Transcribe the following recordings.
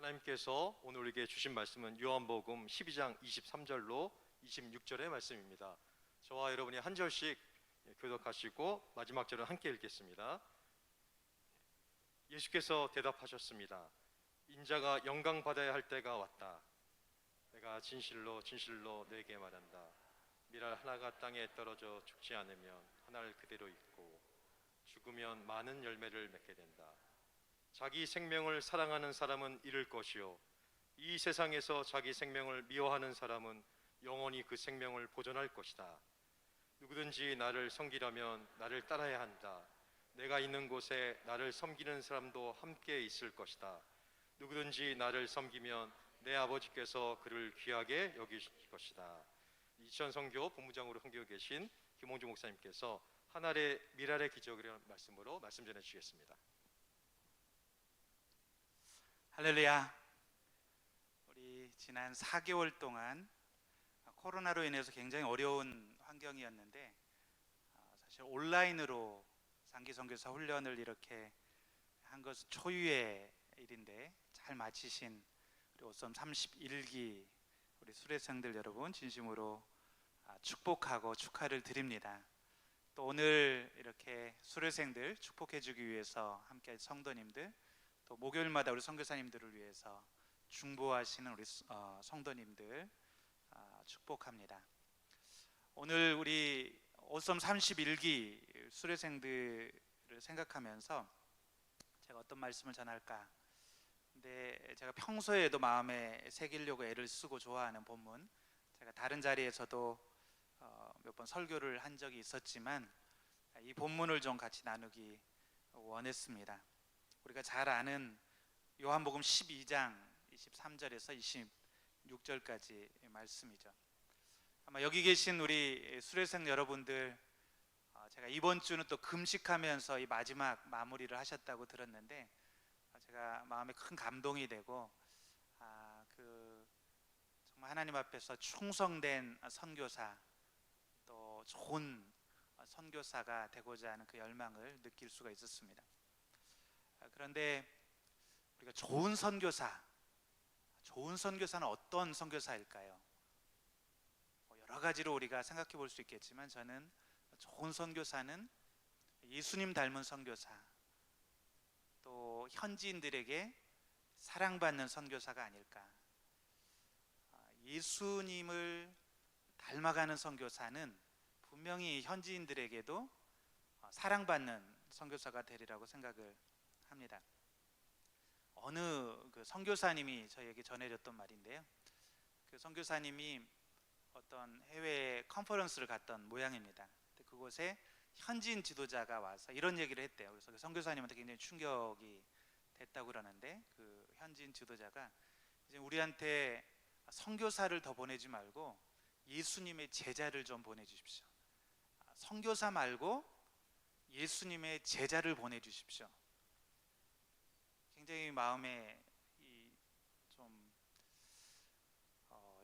하나님께서 오늘 우리에게 주신 말씀은 요한복음 12장 23절로 26절의 말씀입니다. 저와 여러분이 한 절씩 교독하시고 마지막 절은 함께 읽겠습니다. 예수께서 대답하셨습니다. 인자가 영광 받아야 할 때가 왔다. 내가 진실로 진실로 너에게 말한다. 밀알 하나가 땅에 떨어져 죽지 않으면 하나를 그대로 있고 죽으면 많은 열매를 맺게 된다. 자기 생명을 사랑하는 사람은 잃을 것이요 이 세상에서 자기 생명을 미워하는 사람은 영원히 그 생명을 보존할 것이다. 누구든지 나를 섬기려면 나를 따라야 한다. 내가 있는 곳에 나를 섬기는 사람도 함께 있을 것이다. 누구든지 나를 섬기면 내 아버지께서 그를 귀하게 여기실 것이다. 이천 선교 본부장으로 섬기고 계신 김홍주 목사님께서 하늘의 미랄의 기적이라는 말씀으로 말씀 전해 주시겠습니다. 할렐루야. 우리 지난 4개월 동안 코로나로 인해서 굉장히 어려운 환경이었는데 사실 온라인으로 장기 선교사 훈련을 이렇게 한 것은 초유의 일인데 잘 마치신 우리 오썸 31기 우리 수료생들 여러분 진심으로 축복하고 축하를 드립니다. 또 오늘 이렇게 수료생들 축복해 주기 위해서 함께 성도님들, 또 목요일마다 우리 선교사님들을 위해서 중보하시는 우리 성도님들 축복합니다. 오늘 우리 오썸 31기 수료생들을 생각하면서 제가 어떤 말씀을 전할까? 근데 제가 평소에도 마음에 새기려고 애를 쓰고 좋아하는 본문, 제가 다른 자리에서도 몇 번 설교를 한 적이 있었지만 이 본문을 좀 같이 나누기 원했습니다. 우리가 잘 아는 요한복음 12장 23절에서 26절까지 말씀이죠. 아마 여기 계신 우리 수료생 여러분들, 제가 이번 주는 또 금식하면서 이 마지막 마무리를 하셨다고 들었는데 제가 마음에 큰 감동이 되고 정말 하나님 앞에서 충성된 선교사, 또 좋은 선교사가 되고자 하는 그 열망을 느낄 수가 있었습니다. 그런데 우리가 좋은 선교사는 어떤 선교사일까요? 여러 가지로 우리가 생각해 볼 수 있겠지만 저는 좋은 선교사는 예수님 닮은 선교사, 또 현지인들에게 사랑받는 선교사가 아닐까. 예수님을 닮아가는 선교사는 분명히 현지인들에게도 사랑받는 선교사가 되리라고 생각을 합니다. 어느 그 선교사님이 저에게 전해줬던 말인데요. 그 선교사님이 어떤 해외 컨퍼런스를 갔던 모양입니다. 그곳에 현지인 지도자가 와서 이런 얘기를 했대요. 그래서 그 선교사님한테 굉장히 충격이 됐다고 그러는데, 그 현지인 지도자가 이제 우리한테 선교사를 더 보내지 말고 예수님의 제자를 좀 보내주십시오. 선교사 말고 예수님의 제자를 보내주십시오. 굉장히 마음에 좀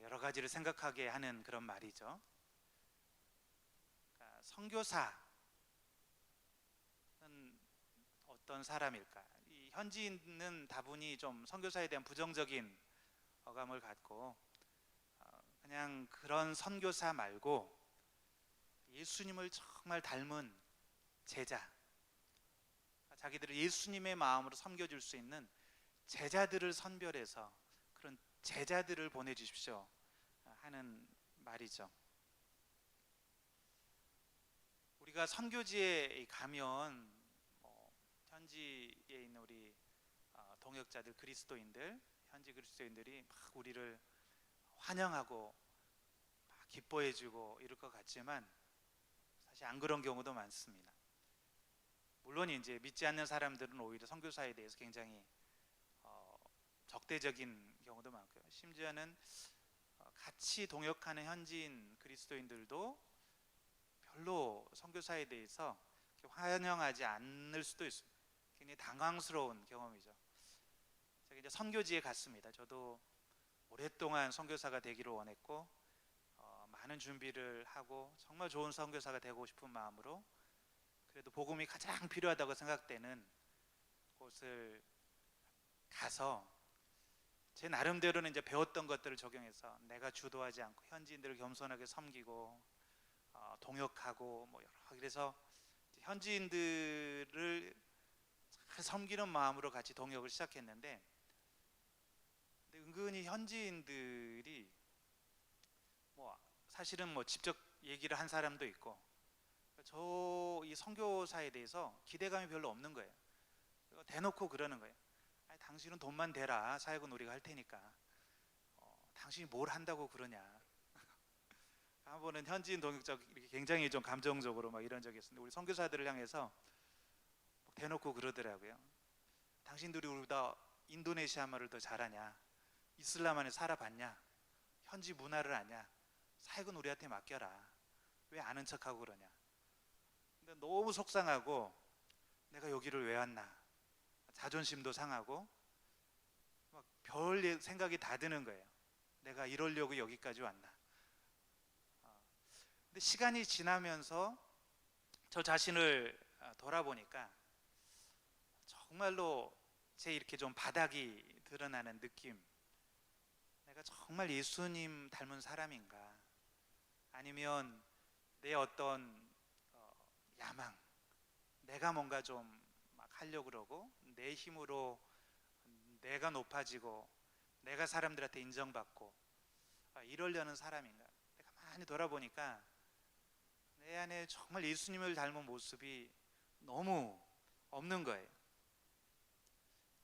여러 가지를 생각하게 하는 그런 말이죠. 그러니까 선교사는 어떤 사람일까? 이 현지인은 다분히 좀 선교사에 대한 부정적인 어감을 갖고 그냥 그런 선교사 말고 예수님을 정말 닮은 제자, 자기들을 예수님의 마음으로 섬겨줄 수 있는 제자들을 선별해서 그런 제자들을 보내주십시오 하는 말이죠. 우리가 선교지에 가면 현지에 있는 우리 동역자들, 그리스도인들, 현지 그리스도인들이 막 우리를 환영하고 막 기뻐해주고 이럴 것 같지만 사실 안 그런 경우도 많습니다. 물론 이제 믿지 않는 사람들은 오히려 선교사에 대해서 굉장히 적대적인 경우도 많고요. 심지어는 같이 동역하는 현지인 그리스도인들도 별로 선교사에 대해서 환영하지 않을 수도 있습니다. 굉장히 당황스러운 경험이죠. 제가 이제 선교지에 갔습니다. 저도 오랫동안 선교사가 되기를 원했고 많은 준비를 하고 정말 좋은 선교사가 되고 싶은 마음으로, 그래도 복음이 가장 필요하다고 생각되는 곳을 가서 제 나름대로는 이제 배웠던 것들을 적용해서 내가 주도하지 않고 현지인들을 겸손하게 섬기고 동역하고 뭐 여러 그래서 현지인들을 잘 섬기는 마음으로 같이 동역을 시작했는데, 근데 은근히 현지인들이 뭐 사실은 뭐 직접 얘기를 한 사람도 있고 저 이 선교사에 대해서 기대감이 별로 없는 거예요. 대놓고 그러는 거예요. 아니, 당신은 돈만 대라, 사역은 우리가 할 테니까. 당신이 뭘 한다고 그러냐. 한 번은 현지인 동역자 이렇게 굉장히 좀 감정적으로 막 이런 적이 있었는데, 우리 선교사들을 향해서 대놓고 그러더라고요. 당신들이 우리보다 인도네시아 말을 더 잘하냐, 이슬람 안에 살아봤냐, 현지 문화를 아냐, 사역은 우리한테 맡겨라, 왜 아는 척하고 그러냐. 근데 너무 속상하고 내가 여기를 왜 왔나, 자존심도 상하고 막 별 생각이 다 드는 거예요. 내가 이러려고 여기까지 왔나. 근데 시간이 지나면서 저 자신을 돌아보니까 정말로 제 이렇게 좀 바닥이 드러나는 느낌, 내가 정말 예수님 닮은 사람인가, 아니면 내 어떤 야망, 내가 뭔가 좀 막 하려고 그러고 내 힘으로 내가 높아지고 내가 사람들한테 인정받고 이러려는 사람인가. 내가 많이 돌아보니까 내 안에 정말 예수님을 닮은 모습이 너무 없는 거예요.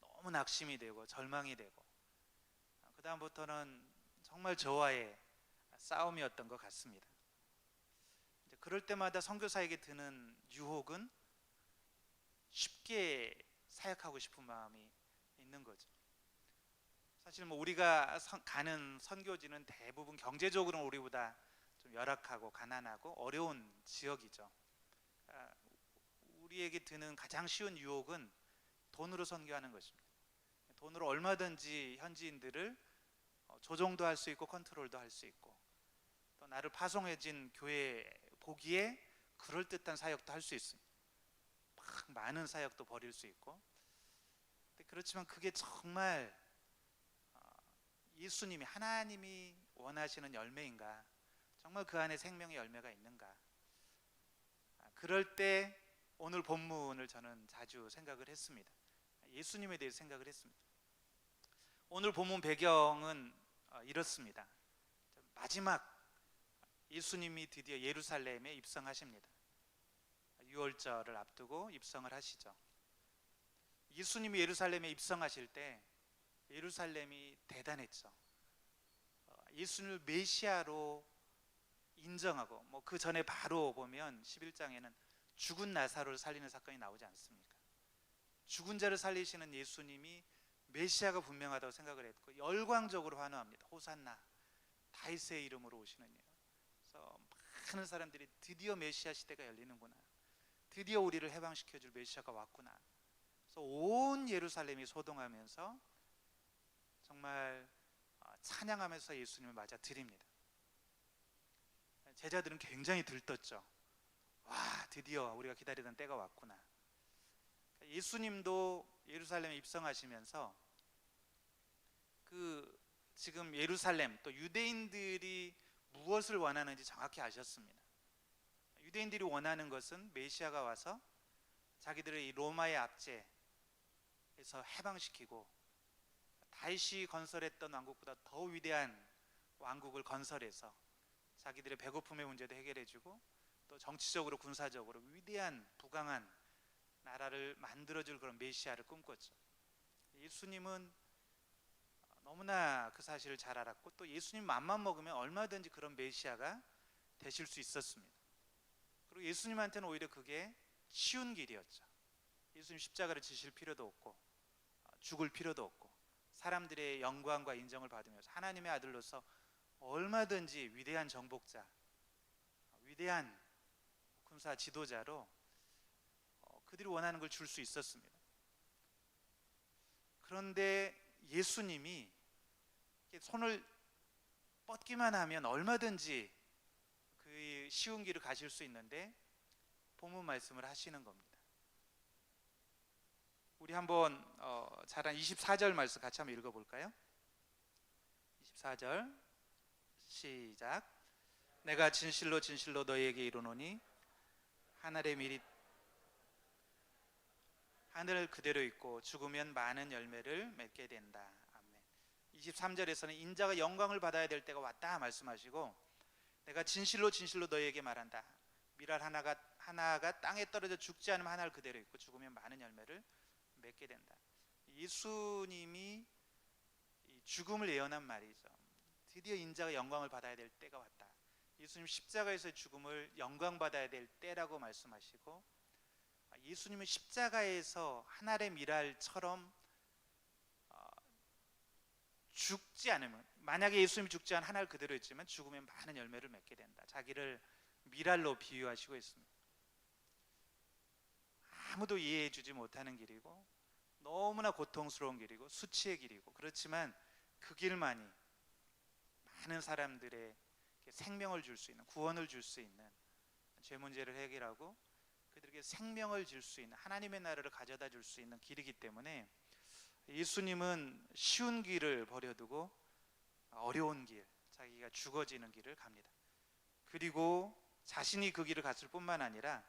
너무 낙심이 되고 절망이 되고, 그 다음부터는 정말 저와의 싸움이었던 것 같습니다. 이제 그럴 때마다 선교사에게 드는 유혹은 쉽게 사역하고 싶은 마음이 있는 거죠. 사실 뭐 우리가 가는 선교지는 대부분 경제적으로는 우리보다 좀 열악하고 가난하고 어려운 지역이죠. 우리에게 드는 가장 쉬운 유혹은 돈으로 선교하는 것입니다. 돈으로 얼마든지 현지인들을 조종도 할 수 있고 컨트롤도 할 수 있고, 또 나를 파송해진 교회 보기에 그럴듯한 사역도 할 수 있습니다. 막 많은 사역도 벌일 수 있고. 근데 그렇지만 그게 정말 예수님이, 하나님이 원하시는 열매인가, 정말 그 안에 생명의 열매가 있는가. 그럴 때 오늘 본문을 저는 자주 생각을 했습니다. 예수님에 대해서 생각을 했습니다. 오늘 본문 배경은 이렇습니다. 마지막 예수님이 드디어 예루살렘에 입성하십니다. 유월절을 앞두고 입성을 하시죠. 예수님이 예루살렘에 입성하실 때 예루살렘이 대단했죠. 예수님을 메시아로 인정하고, 뭐 그 전에 바로 보면 11장에는 죽은 나사로를 살리는 사건이 나오지 않습니까? 죽은 자를 살리시는 예수님이 메시아가 분명하다고 생각을 했고 열광적으로 환호합니다. 호산나, 다윗의 이름으로 오시는 이. 그래서 많은 사람들이 드디어 메시아 시대가 열리는구나, 드디어 우리를 해방시켜줄 메시아가 왔구나. 그래서 온 예루살렘이 소동하면서 정말 찬양하면서 예수님을 맞아 드립니다. 제자들은 굉장히 들떴죠. 와, 드디어 우리가 기다리던 때가 왔구나. 예수님도 예루살렘에 입성하시면서 지금 예루살렘 또 유대인들이 무엇을 원하는지 정확히 아셨습니다. 유대인들이 원하는 것은 메시아가 와서 자기들의 이 로마의 압제에서 해방시키고 다윗이 건설했던 왕국보다 더 위대한 왕국을 건설해서 자기들의 배고픔의 문제도 해결해주고 또 정치적으로 군사적으로 위대한 부강한 나라를 만들어줄 그런 메시아를 꿈꿨죠. 예수님은 너무나 그 사실을 잘 알았고, 또 예수님 맘만 먹으면 얼마든지 그런 메시아가 되실 수 있었습니다. 그리고 예수님한테는 오히려 그게 쉬운 길이었죠. 예수님 십자가를 지실 필요도 없고 죽을 필요도 없고 사람들의 영광과 인정을 받으면서 하나님의 아들로서 얼마든지 위대한 정복자, 위대한 군사 지도자로 그들이 원하는 걸 줄 수 있었습니다. 그런데 예수님이 손을 뻗기만 하면 얼마든지 그 쉬운 길을 가실 수 있는데 본문 말씀을 하시는 겁니다. 우리 한번 잘 한 24절 말씀 같이 한번 읽어볼까요? 14절 시작. 내가 진실로 진실로 너희에게 이르노니 하늘의 밀이 하늘 그대로 있고 죽으면 많은 열매를 맺게 된다. 아멘. 23절에서는 인자가 영광을 받아야 될 때가 왔다 말씀하시고, 내가 진실로 진실로 너희에게 말한다. 밀알 하나가 땅에 떨어져 죽지 않으면 하늘 그대로 있고 죽으면 많은 열매를 맺게 된다. 예수님이 이 죽음을 예언한 말이죠. 드디어 인자가 영광을 받아야 될 때가 왔다. 예수님 십자가에서의 죽음을 영광 받아야 될 때라고 말씀하시고, 예수님은 십자가에서 한 알의 밀알처럼 죽지 않으면, 만약에 예수님이 죽지 않으면 한 알 그대로 있지만 죽으면 많은 열매를 맺게 된다. 자기를 밀알로 비유하시고 있습니다. 아무도 이해해 주지 못하는 길이고 너무나 고통스러운 길이고 수치의 길이고, 그렇지만 그 길만이 많은 사람들의 생명을 줄 수 있는, 구원을 줄 수 있는, 죄 문제를 해결하고 그들에게 생명을 줄 수 있는, 하나님의 나라를 가져다 줄 수 있는 길이기 때문에 예수님은 쉬운 길을 버려두고 어려운 길, 자기가 죽어지는 길을 갑니다. 그리고 자신이 그 길을 갔을 뿐만 아니라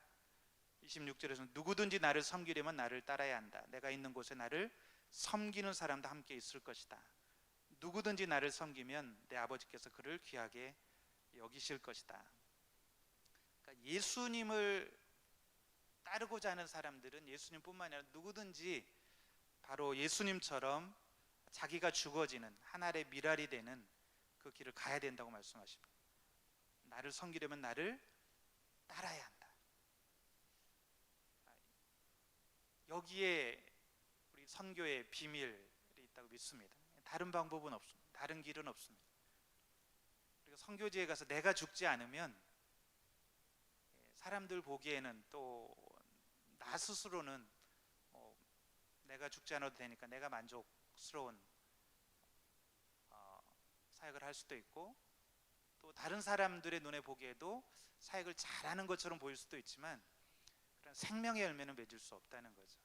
26절에서는 누구든지 나를 섬기려면 나를 따라야 한다. 내가 있는 곳에 나를 섬기는 사람도 함께 있을 것이다. 누구든지 나를 섬기면 내 아버지께서 그를 귀하게 여기실 것이다. 그러니까 예수님을 따르고자 하는 사람들은 예수님뿐만 아니라 누구든지 바로 예수님처럼 자기가 죽어지는 하늘의 밀알이 되는 그 길을 가야 된다고 말씀하십니다. 나를 섬기려면 나를 따라야 한다. 여기에 우리 선교의 비밀이 있다고 믿습니다. 다른 방법은 없습니다. 다른 길은 없습니다. 그리고 선교지에 가서 내가 죽지 않으면 사람들 보기에는, 또 나 스스로는 내가 죽지 않아도 되니까 내가 만족스러운 사역을 할 수도 있고, 또 다른 사람들의 눈에 보기에도 사역을 잘하는 것처럼 보일 수도 있지만 그런 생명의 열매는 맺을 수 없다는 거죠.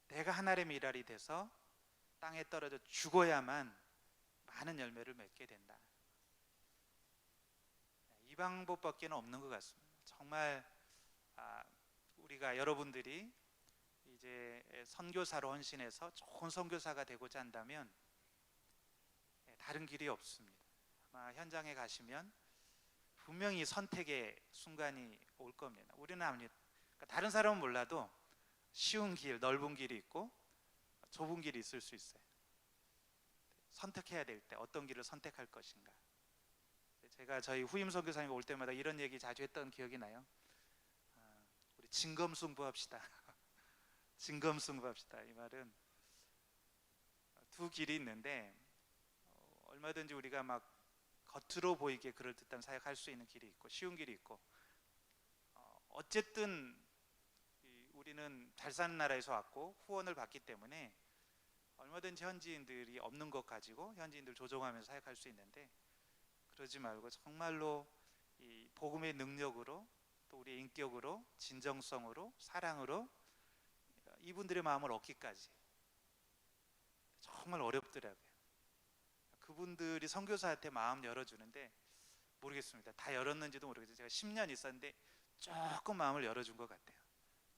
내가 하늘의 밀알이 돼서 땅에 떨어져 죽어야만 많은 열매를 맺게 된다. 이 방법밖에 없는 것 같습니다. 정말 우리가, 여러분들이 이제 선교사로 헌신해서 좋은 선교사가 되고자 한다면 다른 길이 없습니다. 아마 현장에 가시면 분명히 선택의 순간이 올 겁니다. 우리는 압니다. 그러니까 다른 사람은 몰라도 쉬운 길, 넓은 길이 있고 좁은 길이 있을 수 있어요. 선택해야 될 때 어떤 길을 선택할 것인가. 제가 저희 후임 선교사님 올 때마다 이런 얘기 자주 했던 기억이 나요. 우리 진검승부합시다. 진검승부합시다. 이 말은 두 길이 있는데, 얼마든지 우리가 막 겉으로 보이게 그럴듯한 사역할 수 있는 길이 있고 쉬운 길이 있고, 어쨌든 우리는 잘 사는 나라에서 왔고 후원을 받기 때문에 얼마든지 현지인들이 없는 것 가지고 현지인들 조종하면서 사역할 수 있는데, 그러지 말고 정말로 이 복음의 능력으로, 또 우리의 인격으로, 진정성으로, 사랑으로 이분들의 마음을 얻기까지 정말 어렵더라고요. 그분들이 선교사한테 마음 열어주는데, 모르겠습니다. 다 열었는지도 모르겠어요. 제가 10년 있었는데 조금 마음을 열어준 것 같아요.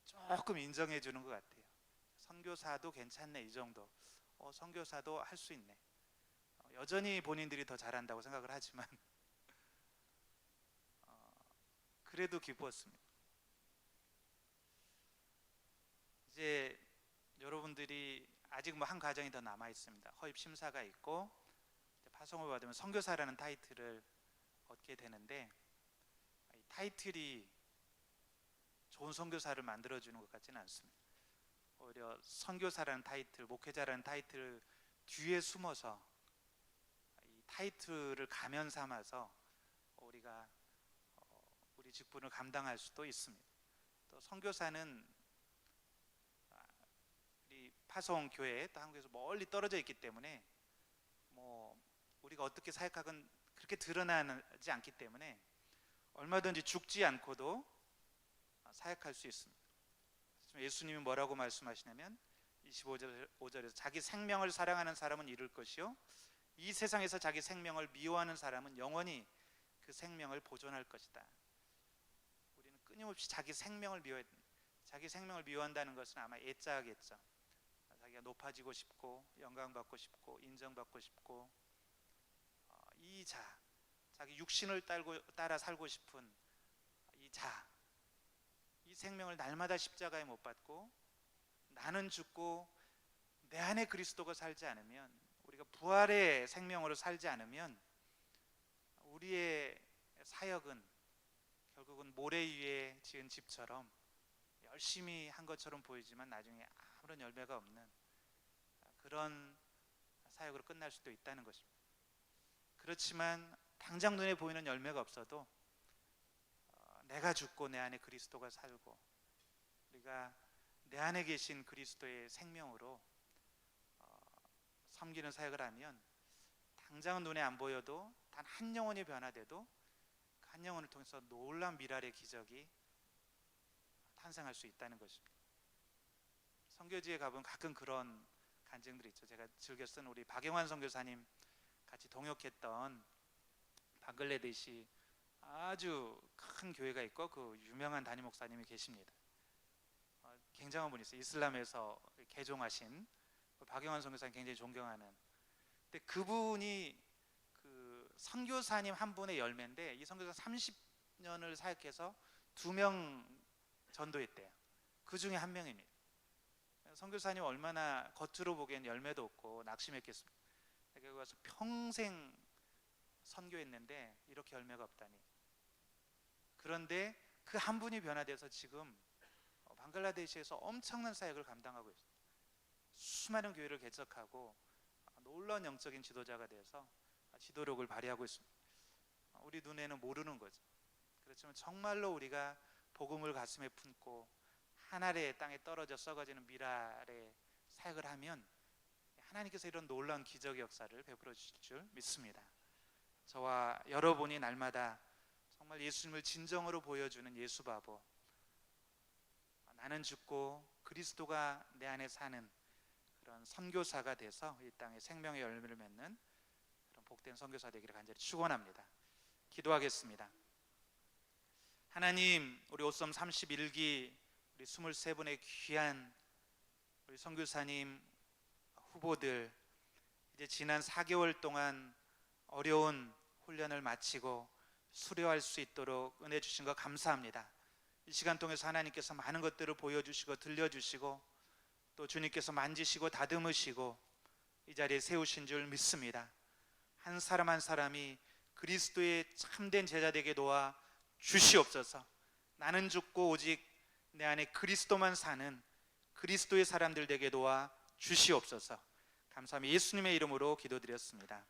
조금 인정해 주는 것 같아요. 선교사도 괜찮네, 이 정도. 선교사도 할 수 있네. 여전히 본인들이 더 잘한다고 생각을 하지만 그래도 기뻤습니다. 이제 여러분들이 아직 한 과정이 더 남아 있습니다. 허입 심사가 있고 파송을 받으면 선교사라는 타이틀을 얻게 되는데, 이 타이틀이 좋은 선교사를 만들어주는 것 같지는 않습니다. 오히려 선교사라는 타이틀, 목회자라는 타이틀 뒤에 숨어서 이 타이틀을 가면 삼아서 우리가 우리 직분을 감당할 수도 있습니다. 또 선교사는 우리 파송 교회, 또 한국에서 멀리 떨어져 있기 때문에 우리가 어떻게 사역하건 그렇게 드러나지 않기 때문에 얼마든지 죽지 않고도 사역할 수 있습니다. 예수님이 뭐라고 말씀하시냐면 25절에서 자기 생명을 사랑하는 사람은 잃을 것이요 이 세상에서 자기 생명을 미워하는 사람은 영원히 그 생명을 보존할 것이다. 우리는 끊임없이 자기 생명을 미워한다는 것은 아마 애자겠죠. 자기가 높아지고 싶고 영광받고 싶고 인정받고 싶고 자기 육신을 따라 살고 싶은 이 생명을 날마다 십자가에 못 박고 나는 죽고 내 안에 그리스도가 살지 않으면, 우리가 부활의 생명으로 살지 않으면 우리의 사역은 결국은 모래 위에 지은 집처럼 열심히 한 것처럼 보이지만 나중에 아무런 열매가 없는 그런 사역으로 끝날 수도 있다는 것입니다. 그렇지만 당장 눈에 보이는 열매가 없어도 내가 죽고 내 안에 그리스도가 살고 우리가 내 안에 계신 그리스도의 생명으로 섬기는 사역을 하면 당장은 눈에 안 보여도 단 한 영혼이 변화돼도 그 한 영혼을 통해서 놀라운 미랄의 기적이 탄생할 수 있다는 것입니다. 선교지에 가보면 가끔 그런 간증들이 있죠. 제가 즐겨 쓴 우리 박영환 선교사님 같이 동역했던 방글라데시 아주 큰 교회가 있고 그 유명한 담임 목사님이 계십니다. 굉장한 분이 있어요. 이슬람에서 개종하신 박영환 선교사님 굉장히 존경하는. 근데 그분이 그 선교사님 한 분의 열매인데 이 선교사 30년을 사역해서 2명 전도했대요. 그 중에 한 명입니다. 선교사님 얼마나 겉으로 보기엔 열매도 없고 낙심했겠습니까? 거기 가서 평생 선교했는데 이렇게 열매가 없다니. 그런데 그 한 분이 변화돼서 지금 방글라데시에서 엄청난 사역을 감당하고 있어요. 수많은 교회를 개척하고 놀라운 영적인 지도자가 돼서 지도력을 발휘하고 있습니다. 우리 눈에는 모르는 거죠. 그렇지만 정말로 우리가 복음을 가슴에 품고 하늘의 땅에 떨어져 썩어지는 미랄의 사역을 하면 하나님께서 이런 놀라운 기적의 역사를 베풀어 주실 줄 믿습니다. 저와 여러분이 날마다 정말 예수님을 진정으로 보여주는 예수바보, 나는 죽고 그리스도가 내 안에 사는 그런 선교사가 돼서 이 땅에 생명의 열매를 맺는 그런 복된 선교사 되기를 간절히 축원합니다. 기도하겠습니다. 하나님, 우리 오썸 31기 우리 23분의 귀한 우리 선교사님 후보들 이제 지난 4개월 동안 어려운 훈련을 마치고 수료할 수 있도록 은혜 주신 것 감사합니다. 이 시간 통해서 하나님께서 많은 것들을 보여주시고 들려주시고 또 주님께서 만지시고 다듬으시고 이 자리에 세우신 줄 믿습니다. 한 사람 한 사람이 그리스도의 참된 제자 되게 도와 주시옵소서. 나는 죽고 오직 내 안에 그리스도만 사는 그리스도의 사람들 되게 도와 주시옵소서. 감사합니다. 예수님의 이름으로 기도드렸습니다.